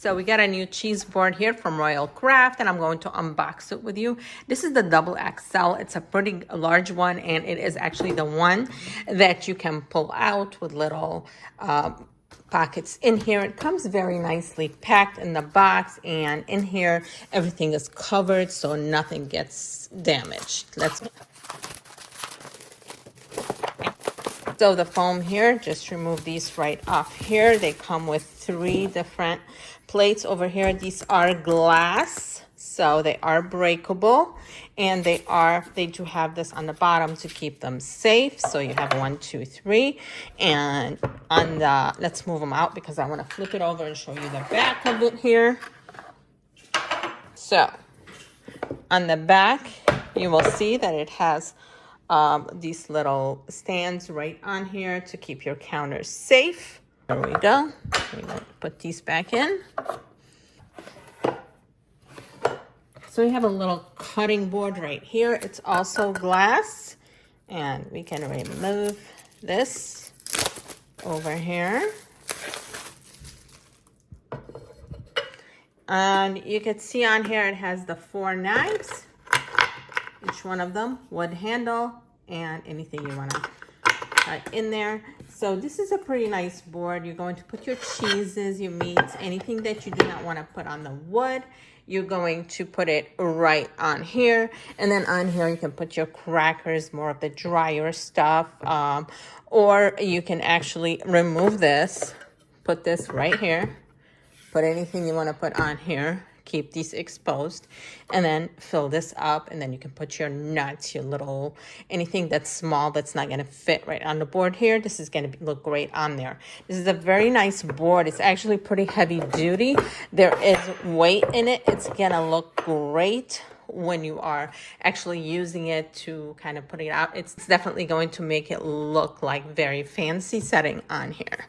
So we got a new cheese board here from Royal Craft, and I'm going to unbox it with you. This is the double XL. It's a pretty large one, and it is actually the one that you can pull out with little pockets in here. It comes very nicely packed in the box, and in here everything is covered so nothing gets damaged. So the foam here, just remove these right off here. They come with 3 different plates over here. These are glass, so they are breakable, and they do have this on the bottom to keep them safe. So you have 1, 2, 3, and on the, let's move them out because I want to flip it over and show you the back of it here. So on the back, you will see that it has these little stands right on here to keep your counters safe. There we go. We're going to put these back in. So we have a little cutting board right here. It's also glass, and we can remove this over here. And you can see on here it has the 4 knives. Each one of them, wood handle, and anything you want to cut in there. So this is a pretty nice board. You're going to put your cheeses, your meats, anything that you do not want to put on the wood. You're going to put it right on here. And then on here you can put your crackers, more of the drier stuff. Or you can actually remove this, put this right here, put anything you want to put on here. Keep these exposed, and then fill this up, and then you can put your nuts, your little, anything that's small that's not going to fit right on the board here. This is going to look great on there. This is a very nice board. It's actually pretty heavy duty. There is weight in it. It's going to look great when you are actually using it to kind of put it out. It's definitely going to make it look like very fancy setting on here.